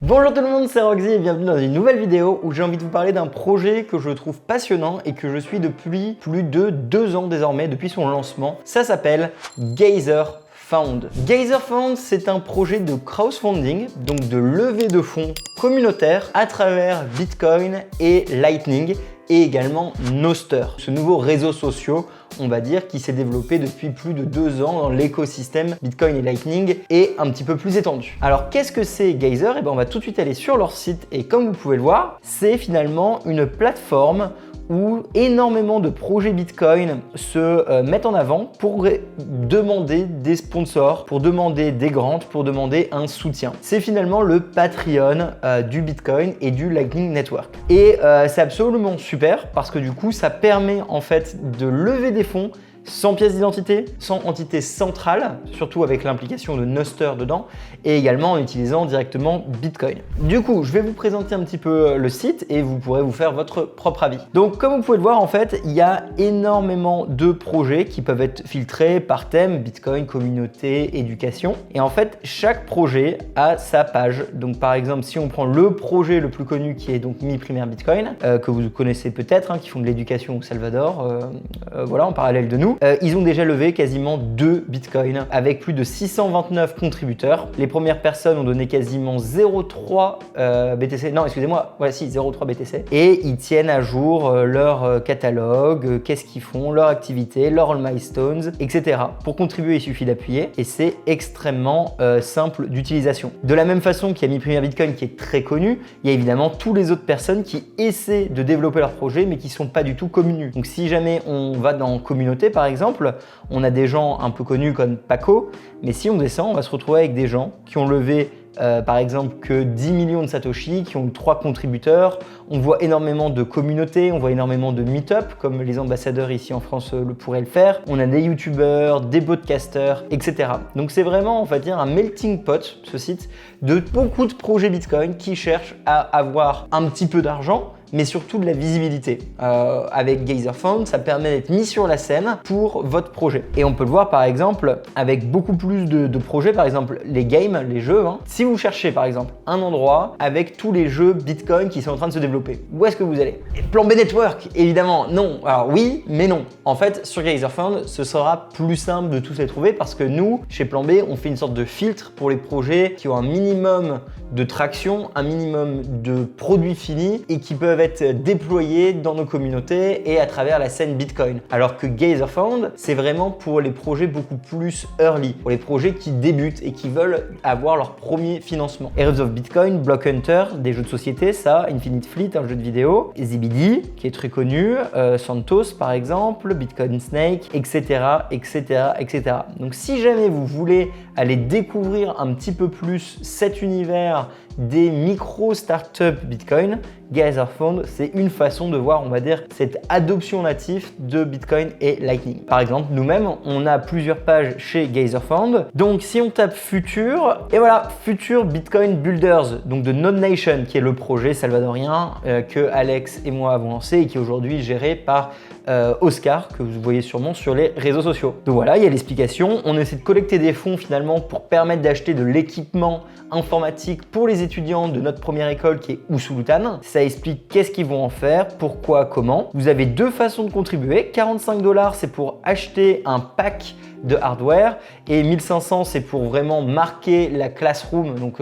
Bonjour tout le monde, c'est Roxy et bienvenue dans une nouvelle vidéo où j'ai envie de vous parler d'un projet que je trouve passionnant et que je suis depuis plus de 2 ans désormais, depuis son lancement. Ça s'appelle GeyserFound. GeyserFound, c'est un projet de crowdfunding, donc de levée de fonds communautaire à travers Bitcoin et Lightning et également Nostr, ce nouveau réseau social, on va dire, qui s'est développé depuis plus de 2 ans dans l'écosystème Bitcoin et Lightning et un petit peu plus étendu. Alors qu'est-ce que c'est Geyser? On va tout de suite aller sur leur site et comme vous pouvez le voir, c'est finalement une plateforme où énormément de projets Bitcoin se mettent en avant pour demander des sponsors, pour demander des grants, pour demander un soutien. C'est finalement le Patreon du Bitcoin et du Lightning Network. Et c'est absolument super parce que du coup, ça permet en fait de lever des fonds sans pièce d'identité, sans entité centrale, surtout avec l'implication de Nostr dedans, et également en utilisant directement Bitcoin. Du coup, je vais vous présenter un petit peu le site et vous pourrez vous faire votre propre avis. Donc, comme vous pouvez le voir, en fait, il y a énormément de projets qui peuvent être filtrés par thème, Bitcoin, communauté, éducation. Et en fait, chaque projet a sa page. Donc, par exemple, si on prend le projet le plus connu qui est donc Mi Primaire Bitcoin, que vous connaissez peut-être, qui font de l'éducation au Salvador, voilà, en parallèle de nous. Ils ont déjà levé quasiment 2 bitcoins avec plus de 629 contributeurs. Les premières personnes ont donné quasiment 0,3 BTC. Non, excusez-moi, ouais, si, 0,3 BTC. Et ils tiennent à jour leur catalogue, qu'est-ce qu'ils font, leur activité, leurs milestones, etc. Pour contribuer, il suffit d'appuyer et c'est extrêmement simple d'utilisation. De la même façon qu'il y a Mi Primaire Bitcoin qui est très connu, il y a évidemment toutes les autres personnes qui essaient de développer leur projet mais qui ne sont pas du tout connus. Donc si jamais on va dans communauté, par exemple, on a des gens un peu connus comme Paco, mais si on descend, on va se retrouver avec des gens qui ont levé par exemple que 10 millions de Satoshi, qui ont eu 3 contributeurs. On voit énormément de communautés, on voit énormément de meet-up, comme les ambassadeurs ici en France le pourraient le faire. On a des youtubeurs, des podcasters, etc. Donc c'est vraiment, on va dire, un melting pot, ce site, de beaucoup de projets Bitcoin qui cherchent à avoir un petit peu d'argent, mais surtout de la visibilité. Avec GeyserFound, ça permet d'être mis sur la scène pour votre projet. Et on peut le voir par exemple avec beaucoup plus de projets, par exemple les games, les jeux. Si vous cherchez par exemple un endroit avec tous les jeux Bitcoin qui sont en train de se développer, où est-ce que vous allez? Plan B Network, évidemment, non. Alors oui, mais non. En fait, sur GeyserFound, ce sera plus simple de tous les trouver parce que nous, chez Plan B, on fait une sorte de filtre pour les projets qui ont un minimum de traction, un minimum de produits finis et qui peuvent être déployés dans nos communautés et à travers la scène Bitcoin. Alors que GeyserFound, c'est vraiment pour les projets beaucoup plus early, pour les projets qui débutent et qui veulent avoir leur premier financement. Heroes of Bitcoin, Block Hunter, des jeux de société, ça, Infinite Fleet, un jeu de vidéo, ZBD, qui est très connu, Santos par exemple, Bitcoin Snake, etc., etc., etc. Donc si jamais vous voulez aller découvrir un petit peu plus cet univers des micro-startups Bitcoin, GeyserFound, c'est une façon de voir, on va dire, cette adoption native de Bitcoin et Lightning. Par exemple, nous-mêmes, on a plusieurs pages chez GeyserFound. Donc, si on tape Future, et voilà, Future Bitcoin Builders, donc de Node Nation, qui est le projet salvadorien que Alex et moi avons lancé et qui est aujourd'hui géré par Oscar, que vous voyez sûrement sur les réseaux sociaux. Donc voilà, il y a l'explication. On essaie de collecter des fonds finalement pour permettre d'acheter de l'équipement informatique pour les étudiants de notre première école qui est Usulutan. Ça explique qu'est-ce qu'ils vont en faire, pourquoi, comment. Vous avez 2 façons de contribuer. 45 $, c'est pour acheter un pack de hardware et 1500 c'est pour vraiment marquer la classroom, donc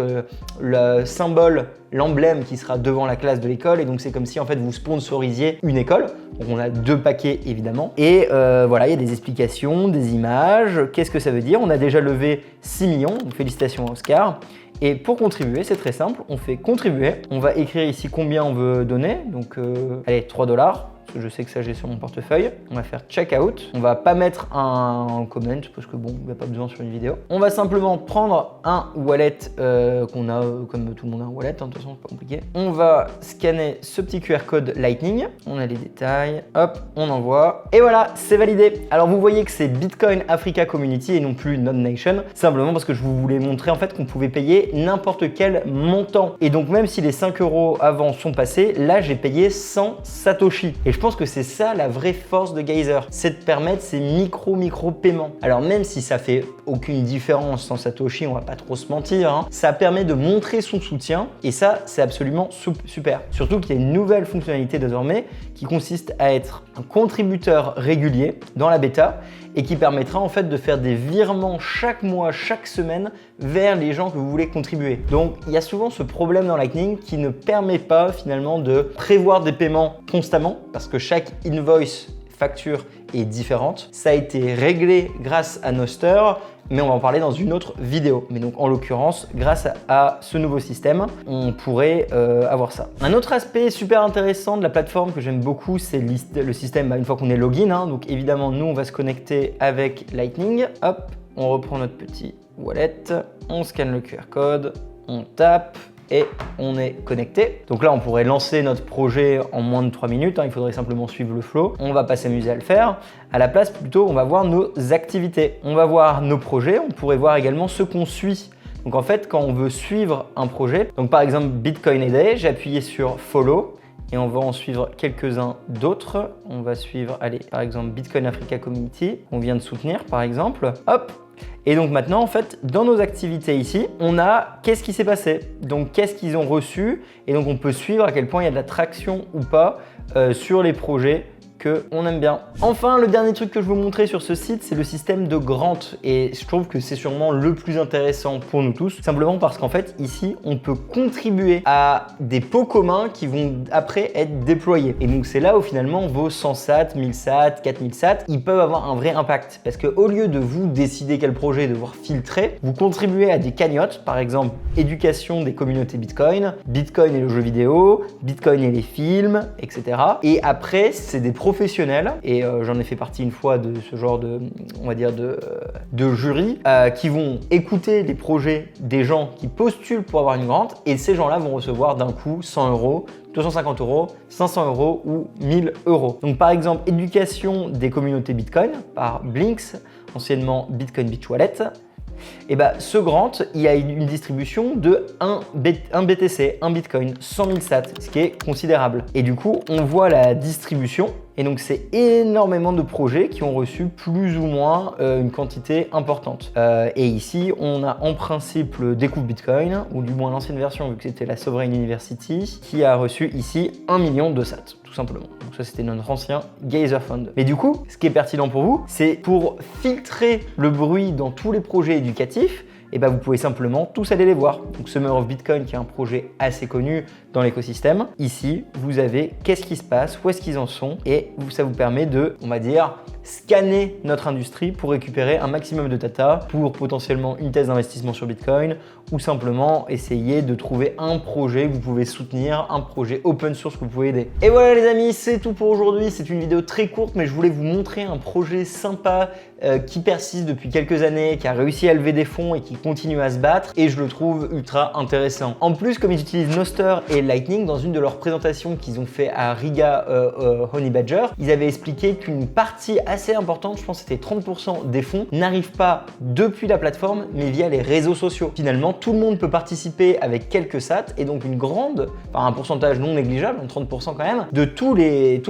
le symbole, l'emblème qui sera devant la classe de l'école et donc c'est comme si en fait vous sponsorisiez une école. Donc on a 2 paquets évidemment et voilà, il y a des explications, des images, qu'est-ce que ça veut dire. On a déjà levé 6 millions, donc félicitations à Oscar. Et pour contribuer, c'est très simple, on fait contribuer, on va écrire ici combien on veut donner, donc allez, 3 $. Parce que je sais que ça j'ai sur mon portefeuille. On va faire checkout. On va pas mettre un comment parce que bon, il n'y a pas besoin sur une vidéo. On va simplement prendre un wallet qu'on a, comme tout le monde a un wallet, de toute façon c'est pas compliqué. On va scanner ce petit QR code Lightning. On a les détails. Hop, on envoie. Et voilà, c'est validé. Alors vous voyez que c'est Bitcoin Africa Community et non plus Node Nation. Simplement parce que je vous voulais montrer en fait qu'on pouvait payer n'importe quel montant. Et donc même si les 5 € avant sont passés, là j'ai payé 100 Satoshi. Et je pense que c'est ça la vraie force de Geyser, c'est de permettre ces micro paiements. Alors même si ça fait aucune différence sans Satoshi, on va pas trop se mentir, hein, ça permet de montrer son soutien et ça c'est absolument super. Surtout qu'il y a une nouvelle fonctionnalité désormais qui consiste à être un contributeur régulier dans la bêta et qui permettra en fait de faire des virements chaque mois, chaque semaine vers les gens que vous voulez contribuer. Donc il y a souvent ce problème dans Lightning qui ne permet pas finalement de prévoir des paiements constamment parce que chaque invoice facture est différente. Ça a été réglé grâce à Nostr, mais on va en parler dans une autre vidéo. Mais donc en l'occurrence, grâce à ce nouveau système, on pourrait avoir ça. Un autre aspect super intéressant de la plateforme que j'aime beaucoup, c'est le système une fois qu'on est login. Hein. Donc évidemment, nous, on va se connecter avec Lightning. Hop, on reprend notre petit wallet, on scanne le QR code, on tape, et on est connecté. Donc là, on pourrait lancer notre projet en moins de 3 minutes. Hein, il faudrait simplement suivre le flow. On va pas s'amuser à le faire. À la place, plutôt, on va voir nos activités. On va voir nos projets. On pourrait voir également ce qu'on suit. Donc en fait, quand on veut suivre un projet, donc par exemple Bitcoin a Day, j'ai appuyé sur Follow et on va en suivre quelques-uns d'autres. On va suivre, allez, par exemple Bitcoin Africa Community, qu'on vient de soutenir par exemple. Hop! Et donc maintenant, en fait, dans nos activités ici, on a qu'est-ce qui s'est passé. Donc, qu'est-ce qu'ils ont reçu. Et donc, on peut suivre à quel point il y a de la traction ou pas sur les projets qu'on aime bien. Enfin, le dernier truc que je veux vous montrer sur ce site, c'est le système de grant. Et je trouve que c'est sûrement le plus intéressant pour nous tous, simplement parce qu'en fait, ici, on peut contribuer à des pots communs qui vont après être déployés. Et donc, c'est là où finalement vos 100 sats, 1000 sats, 4000 sats, ils peuvent avoir un vrai impact. Parce qu'au lieu de vous décider quel projet devoir filtrer, vous contribuez à des cagnottes, par exemple, éducation des communautés Bitcoin, Bitcoin et le jeu vidéo, Bitcoin et les films, etc. Et après, c'est des professionnels, et j'en ai fait partie une fois de ce genre de, on va dire, de jury, qui vont écouter les projets des gens qui postulent pour avoir une grant, et ces gens-là vont recevoir d'un coup 100 €, 250 €, 500 € ou 1000 €. Donc par exemple, éducation des communautés Bitcoin par Blinks, anciennement Bitcoin Beach Wallet. Et bah ce grant, il y a une distribution de 1 BTC, 1 Bitcoin, 100 000 sats, ce qui est considérable. Et du coup, on voit la distribution. Et donc, c'est énormément de projets qui ont reçu plus ou moins une quantité importante. Et ici, on a en principe le Découvre Bitcoin, ou du moins l'ancienne version, vu que c'était la Sovereign University, qui a reçu ici 1 million de sats, tout simplement. Donc ça, c'était notre ancien Geyser Fund. Mais du coup, ce qui est pertinent pour vous, c'est pour filtrer le bruit dans tous les projets éducatifs, et bah vous pouvez simplement tous aller les voir. Donc Summer of Bitcoin, qui est un projet assez connu dans l'écosystème. Ici, vous avez qu'est-ce qui se passe, où est-ce qu'ils en sont, et ça vous permet de, on va dire, scanner notre industrie pour récupérer un maximum de data pour potentiellement une thèse d'investissement sur Bitcoin ou simplement essayer de trouver un projet que vous pouvez soutenir, un projet open source que vous pouvez aider. Et voilà les amis, c'est tout pour aujourd'hui. C'est une vidéo très courte, mais je voulais vous montrer un projet sympa qui persiste depuis quelques années, qui a réussi à lever des fonds et qui continue à se battre, et je le trouve ultra intéressant. En plus, comme ils utilisent Nostr et Lightning, dans une de leurs présentations qu'ils ont fait à Riga Honey Badger, ils avaient expliqué qu'une partie assez importante, je pense que c'était 30% des fonds, n'arrive pas depuis la plateforme, mais via les réseaux sociaux. Finalement, tout le monde peut participer avec quelques sats, et donc un pourcentage non négligeable, 30% quand même, de tout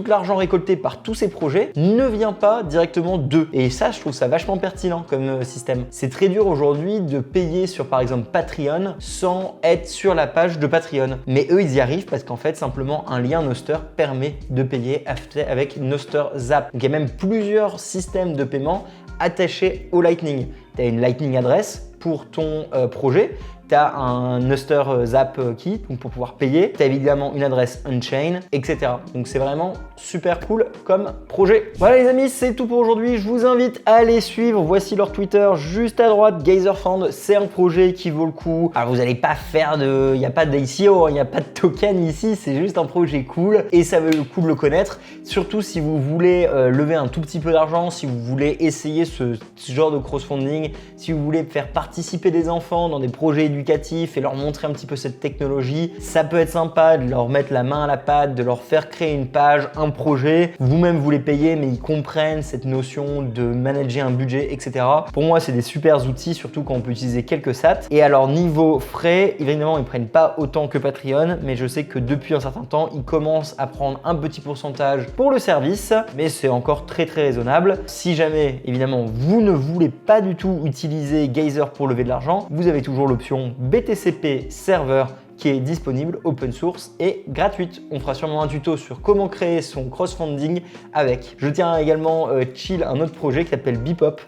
l'argent récolté par tous ces projets ne vient pas directement d'eux. Et ça, je trouve ça vachement pertinent comme système. C'est très dur aujourd'hui de payer sur par exemple Patreon sans être sur la page de Patreon. Mais eux, ils y arrivent parce qu'en fait, simplement un lien Nostr permet de payer avec Nostr Zap. Donc il y a même plusieurs systèmes de paiement attachés au Lightning. Tu as une Lightning adresse pour ton projet. Tu as un Nostr Zap Key donc pour pouvoir payer. Tu as évidemment une adresse on-chain, etc. Donc c'est vraiment super cool comme projet. Voilà les amis, c'est tout pour aujourd'hui. Je vous invite à aller suivre. Voici leur Twitter juste à droite, Geyser Fund. C'est un projet qui vaut le coup. Alors vous n'allez pas faire il n'y a pas d'ICO, il n'y a pas de token ici. C'est juste un projet cool et ça vaut le coup de le connaître. Surtout si vous voulez lever un tout petit peu d'argent, si vous voulez essayer ce genre de crowdfunding, si vous voulez faire participer des enfants dans des projets éducatif et leur montrer un petit peu cette technologie. Ça peut être sympa de leur mettre la main à la pâte, de leur faire créer une page, un projet. Vous-même, vous les payez, mais ils comprennent cette notion de manager un budget, etc. Pour moi, c'est des super outils, surtout quand on peut utiliser quelques sats. Et alors, niveau frais, évidemment, ils prennent pas autant que Patreon, mais je sais que depuis un certain temps, ils commencent à prendre un petit pourcentage pour le service, mais c'est encore très raisonnable. Si jamais, évidemment, vous ne voulez pas du tout utiliser Geyser pour lever de l'argent, vous avez toujours l'option BTCP Server qui est disponible, open source et gratuite. On fera sûrement un tuto sur comment créer son crowdfunding avec. Je tiens également chill un autre projet qui s'appelle Bipop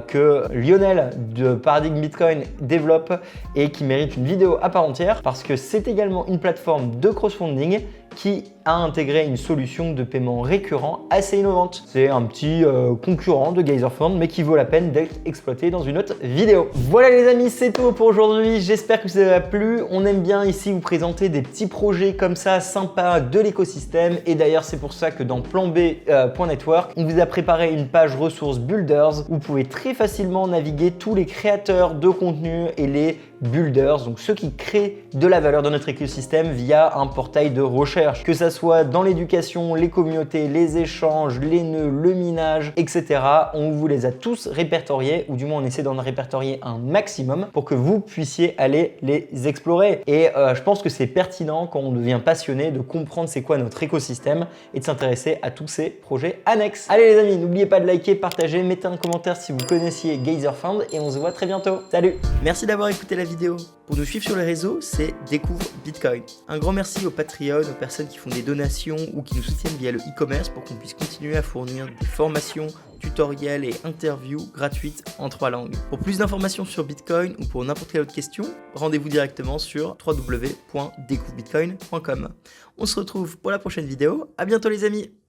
que Lionel de Paradigm Bitcoin développe et qui mérite une vidéo à part entière parce que c'est également une plateforme de crowdfunding qui a intégré une solution de paiement récurrent assez innovante. C'est un petit concurrent de Geyser Fund, mais qui vaut la peine d'être exploité dans une autre vidéo. Voilà les amis, c'est tout pour aujourd'hui. J'espère que ça vous a plu. On aime bien ici vous présenter des petits projets comme ça, sympas de l'écosystème. Et d'ailleurs, c'est pour ça que dans Plan B.network, on vous a préparé une page ressources Builders où vous pouvez très facilement naviguer tous les créateurs de contenu et les builders, donc ceux qui créent de la valeur dans notre écosystème via un portail de recherche, que ça soit dans l'éducation, les communautés, les échanges, les nœuds, le minage, etc. On vous les a tous répertoriés, ou du moins on essaie d'en répertorier un maximum pour que vous puissiez aller les explorer. Et je pense que c'est pertinent quand on devient passionné de comprendre c'est quoi notre écosystème et de s'intéresser à tous ces projets annexes. Allez les amis, n'oubliez pas de liker, partager, mettez un commentaire si vous connaissiez Geyser Fund et on se voit très bientôt. Salut! Merci d'avoir écouté la vidéo. Pour nous suivre sur les réseaux, c'est Découvre Bitcoin. Un grand merci aux Patreon, aux personnes qui font des donations ou qui nous soutiennent via le e-commerce pour qu'on puisse continuer à fournir des formations, tutoriels et interviews gratuites en 3 langues. Pour plus d'informations sur Bitcoin ou pour n'importe quelle autre question, rendez-vous directement sur www.découvrebitcoin.com. On se retrouve pour la prochaine vidéo. À bientôt les amis!